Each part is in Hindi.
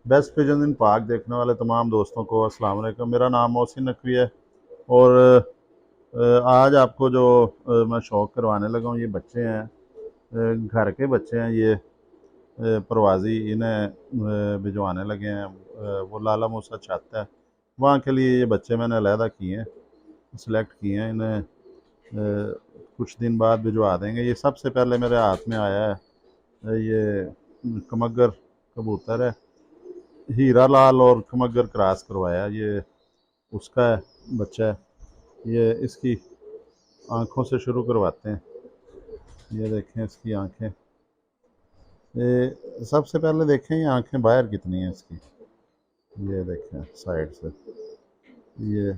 बेस्ट पिजन इन पाक देखने वाले तमाम दोस्तों को अस्सलाम वालेकुम। मेरा नाम मोहसिन नकवी है और आज आपको जो मैं शौक करवाने लगा हूँ, ये बच्चे हैं, घर के बच्चे हैं ये, प्रवासी, इन्हें भिजवाने लगे हैं। वो लाला मूसा छत है, वहाँ के लिए ये बच्चे मैंने अलहदा किए हैं, सिलेक्ट किए हैं। इन्हें कुछ दिन बाद भिजवा देंगे। ये सबसे पहले मेरे हाथ में आया है, ये कमगर कबूतर है, हीरा लाल और खमगर क्रॉस करवाया, ये उसका है, बच्चा है। ये इसकी आँखों से शुरू करवाते हैं। ये देखें इसकी आँखें, ये सबसे पहले देखें ये आँखें बाहर कितनी हैं इसकी। ये देखें साइड से, ये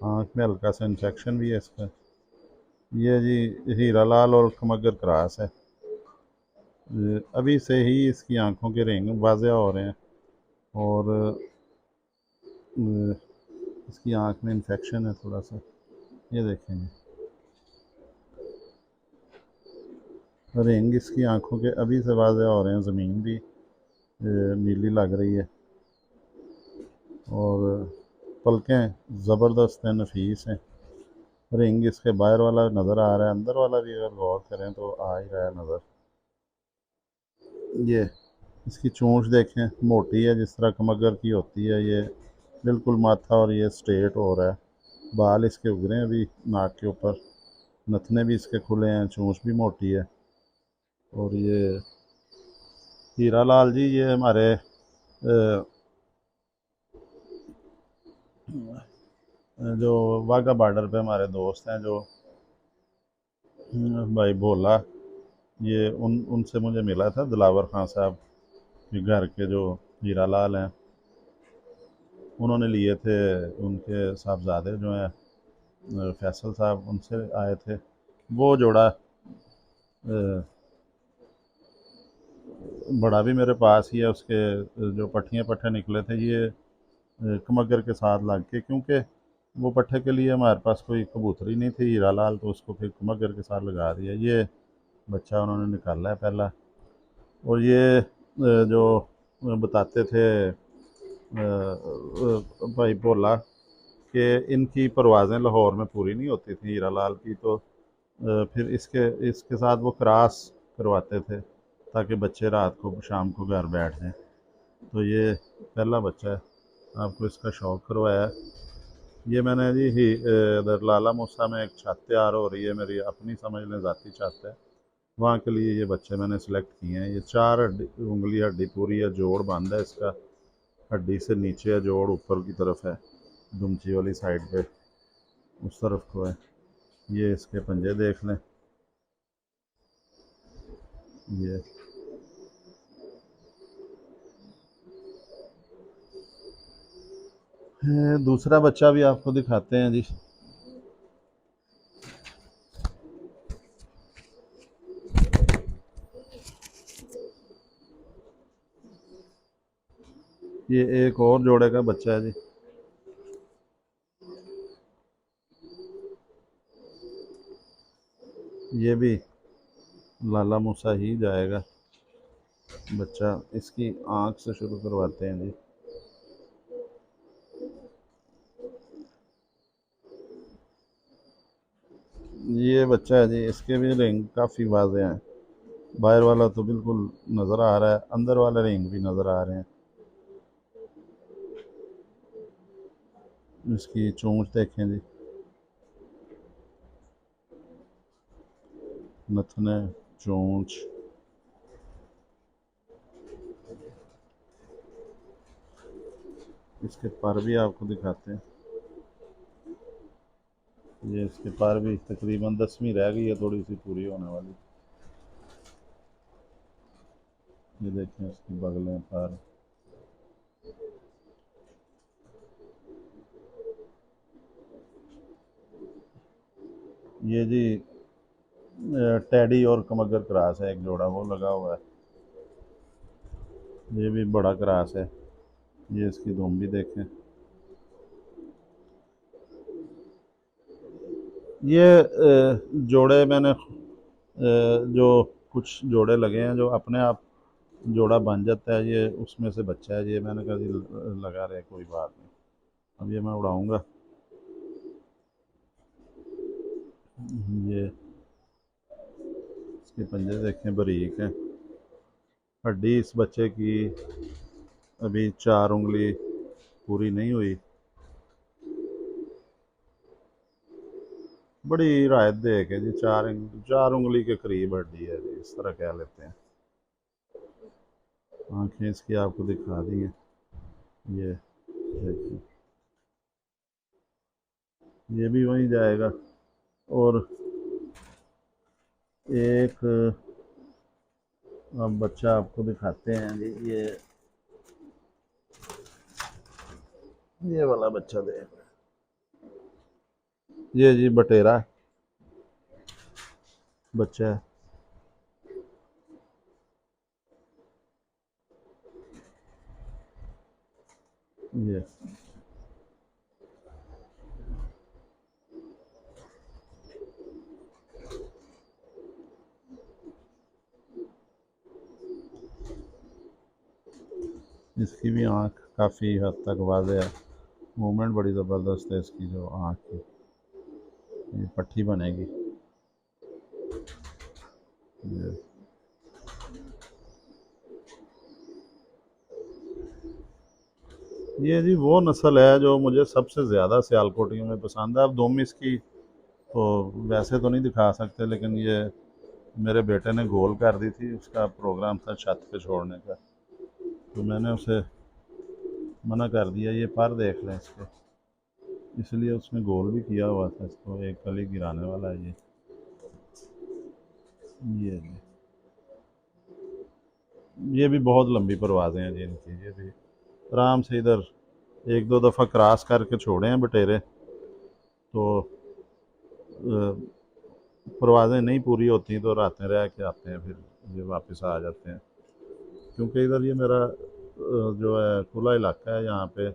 आँख में हल्का सा इंफेक्शन भी है इसका। ये जी हीरा लाल और खमगर क्रॉस है। ये अभी से ही इसकी आँखों के रिंग वाज़ेह हो रहे हैं और इसकी आँख में इंफेक्शन है थोड़ा सा। ये देखें जी, रिंग इसकी आंखों के अभी से वाज़ेह हो रहे हैं। ज़मीन भी नीली लग रही है और पलकें ज़बरदस्त हैं, नफीस हैं। रिंग इसके बाहर वाला नज़र आ रहा है, अंदर वाला भी अगर गौर करें तो आ ही रहा है नज़र। ये इसकी चोंच देखें, मोटी है जिस तरह कमगर की होती है। ये बिल्कुल माथा और ये स्ट्रेट हो रहा है। बाल इसके उग रहे हैं अभी नाक के ऊपर, नथने भी इसके खुले हैं, चोंच भी मोटी है। और ये हीरा लाल जी, ये हमारे जो वाघा बॉर्डर पे हमारे दोस्त हैं, जो भाई भोला, ये उनसे मुझे मिला था दिलावर खां साहब के घर के, जो हीरा लाल हैं, उन्होंने लिए थे। उनके साहबजादे जो हैं फैसल साहब, उनसे आए थे। वो जोड़ा बड़ा भी मेरे पास ही है। उसके जो पट्टियाँ पट्टे निकले थे, ये कमगर के साथ लग के, क्योंकि वो पट्टे के लिए हमारे पास कोई कबूतरी नहीं थी हीरा लाल, तो उसको फिर कमगर के साथ लगा दिया। ये बच्चा उन्होंने निकाला है पहला। और ये जो बताते थे भाई भोला कि इनकी परवाज़ें लाहौर में पूरी नहीं होती थी हीरा लाल की, तो फिर इसके इसके साथ वो क्रॉस करवाते थे ताकि बच्चे रात को शाम को घर बैठ जाएं। तो ये पहला बच्चा है, आपको इसका शौक़ करवाया है। ये मैंने जी ही इधर लाला मूसा में एक छत तैयार हो रही है, मेरी अपनी समझ लें ज़ाती छत है, वहाँ के लिए ये बच्चे मैंने सेलेक्ट किए हैं। ये 4 उंगली हड्डी पूरी है, जोड़ बंद है इसका, हड्डी से नीचे है, जोड़ ऊपर की तरफ है, दुमची वाली साइड पे उस तरफ को है। ये इसके पंजे देख लें, ये दूसरा बच्चा भी आपको दिखाते हैं जी। ये एक और जोड़े का बच्चा है जी। ये भी लाला मूसा ही जाएगा बच्चा। इसकी आँख से शुरू करवाते हैं जी। ये बच्चा है जी, इसके भी रिंग काफ़ी वाज़े हैं। बाहर वाला तो बिल्कुल नज़र आ रहा है, अंदर वाले रिंग भी नज़र आ रहे हैं। इसकी चोंच देखें जी, नथने, चोंच। इसके पर भी आपको दिखाते हैं। ये इसके पर भी तकरीबन 10वीं रह गई है, थोड़ी सी पूरी होने वाली। ये देखें इसकी बगलें, पर। ये जी टैडी और कमगर क्रास है, एक जोड़ा वो लगा हुआ है। ये भी बड़ा क्रास है। ये इसकी दुम भी देखें। ये जोड़े मैंने जो कुछ जोड़े लगे हैं जो अपने आप जोड़ा बन जाता है, ये उसमें से बच्चा है। ये मैंने कहा जी लगा रहे, कोई बात नहीं। अब ये मैं उड़ाऊंगा। ये इसके पंजे देखें, बारीक हैं। हड्डी इस बच्चे की अभी 4 उंगली पूरी नहीं हुई। बड़ी रायत देख है जी, 4 उंगली के करीब हड्डी है जी, इस तरह कह लेते हैं। आंखें इसकी आपको दिखा दी हैं। ये देखिए, ये भी वहीं जाएगा। और एक अब बच्चा आपको दिखाते हैं जी। ये वाला बच्चा देख, ये जी बटेरा बच्चा है। ये इसकी भी आँख काफ़ी हद तक वाज़े है। मूवमेंट बड़ी ज़बरदस्त है इसकी, जो आँख की ये पट्टी बनेगी। ये ये जी वो नस्ल है जो मुझे सबसे ज़्यादा सियालकोटियों में पसंद है। अब दुम इसकी तो वैसे तो नहीं दिखा सकते, लेकिन ये मेरे बेटे ने गोल कर दी थी, उसका प्रोग्राम था छत पे छोड़ने का, तो मैंने उसे मना कर दिया। ये पर देख लें इसके, इसलिए उसने गोल भी किया हुआ था इसको, एक कली गिराने वाला है ये जी। ये भी बहुत लंबी परवाज़ें हैं जी इनकी। ये भी आराम से इधर एक दो दफ़ा क्रॉस करके छोड़े हैं बटेरे, तो परवाज़ें नहीं पूरी होती तो रातें रह के आते हैं, फिर ये वापस आ जाते हैं। क्योंकि इधर ये मेरा जो है खुला इलाका है, यहाँ पे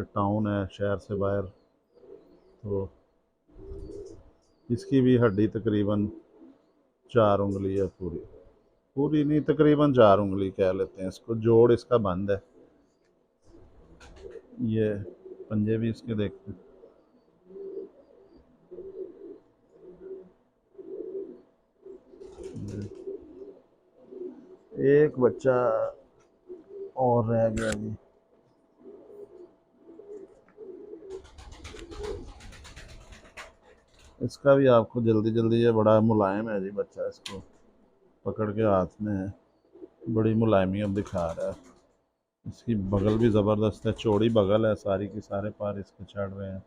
टाउन है शहर से बाहर। तो इसकी भी हड्डी तकरीबन 4 उंगली है पूरी। पूरी नहीं, तकरीबन 4 उंगली कह लेते हैं इसको, जोड़ इसका बंद है। ये पंजे भी इसके देखते हैं। एक बच्चा और रह गया जी। इसका भी आपको जल्दी जल्दी, ये बड़ा मुलायम है जी बच्चा, इसको पकड़ के हाथ में है, बड़ी मुलायमियत दिखा रहा है। इसकी बगल भी ज़बरदस्त है, चौड़ी बगल है, सारी की सारे पार इसके चढ़ रहे हैं।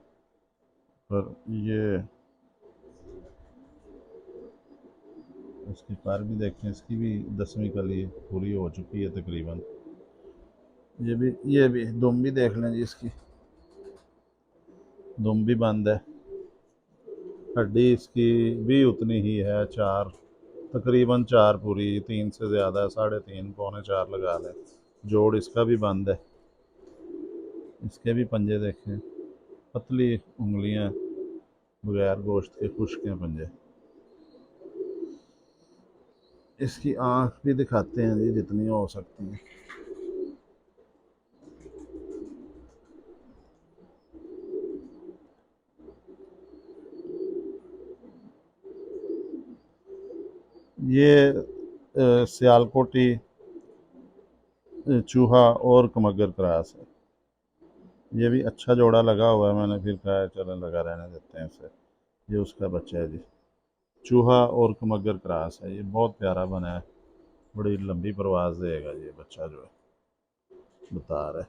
पर ये इसकी पैर भी देखें, इसकी भी 10वीं कली पूरी हो चुकी है तकरीबन। ये भी दुम भी देख लें जी, इसकी दुम भी बंद है। हड्डी इसकी भी उतनी ही है, चार तकरीबन 4 पूरी, 3 से ज़्यादा है, 3.5 पौने 4 लगा लें। जोड़ इसका भी बंद है। इसके भी पंजे देखें, पतली उंगलियां, बगैर गोश्त के खुश्क हैं पंजे। इसकी आँख भी दिखाते हैं जी जितनी हो सकती है। ये सियालकोटी चूहा और कमगर क्रॉस है। ये भी अच्छा जोड़ा लगा हुआ है, मैंने फिर कहा चलो लगा रहने देते हैं इसे। ये उसका बच्चा है जी, चूहा और कमगर क्रॉस है। ये बहुत प्यारा बना है, बड़ी लंबी परवाज़ देगा ये बच्चा, जो है बता रहा है।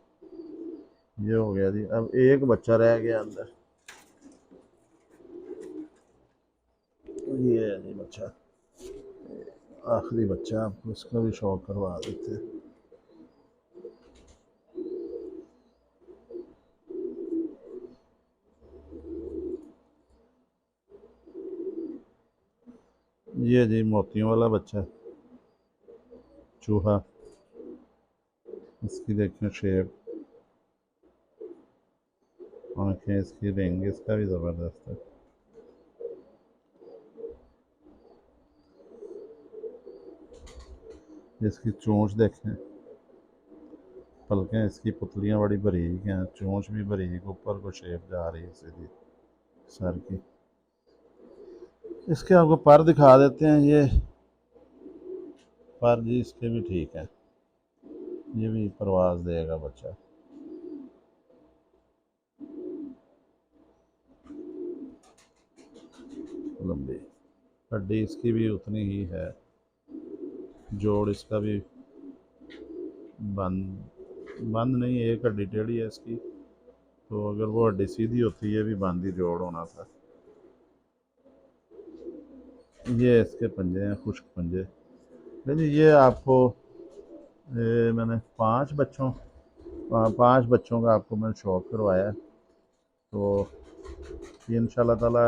ये हो गया जी, अब एक बच्चा रह गया अंदर। ये है जी बच्चा, आखिरी बच्चा, आपको इसका भी शौक करवा देते हैं। ये जी मोतियों वाला बच्चा, चूहा। इसकी देखें शेप, आँखें इसकी, रेंगे इसका भी ज़बरदस्त है। इसकी चोंच देखें, पलकें इसकी पुतलियाँ बड़ी बारीक हैं, चोंच भी बारीक, ऊपर को शेप जा रही है सीधी सर की। इसके आपको पर दिखा देते हैं। ये पर जी इसके भी ठीक है, ये भी परवाज़ देगा बच्चा। लंबी हड्डी इसकी भी उतनी ही है, जोड़ इसका भी बंद बंद नहीं है, एक हड्डी टेढ़ी है इसकी, तो अगर वो हड्डी सीधी होती है भी बंद ही जोड़ होना था। ये इसके पंजे हैं, खुश्क पंजे। देखिए ये आपको मैंने पांच बच्चों का आपको मैंने शौक करवाया है। तो ये इंशाल्लाह ताला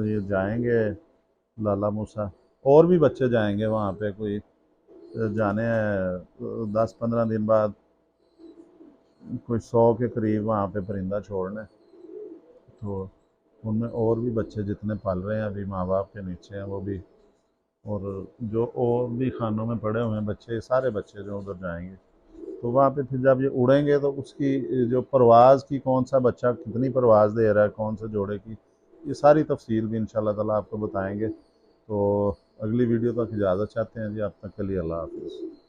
ये जाएंगे लाला मूसा, और भी बच्चे जाएंगे वहाँ पे, कोई जाने हैं 10-15 दिन बाद, कोई 100 के करीब वहाँ पे परिंदा छोड़ने। तो उनमें और भी बच्चे जितने पल रहे हैं अभी माँ बाप के नीचे हैं वो भी, और जो और भी खानों में पड़े हुए हैं बच्चे, सारे बच्चे जो उधर जाएंगे, तो वहाँ पे फिर जब ये उड़ेंगे तो उसकी जो परवाज़ की, कौन सा बच्चा कितनी परवाज़ दे रहा है, कौन से जोड़े की, ये सारी तफसील भी इंशाल्लाह ताला आपको बताएंगे। तो अगली वीडियो तक इजाज़त चाहते हैं जी, अब तक के लिए अल्लाह हाफ़िज़।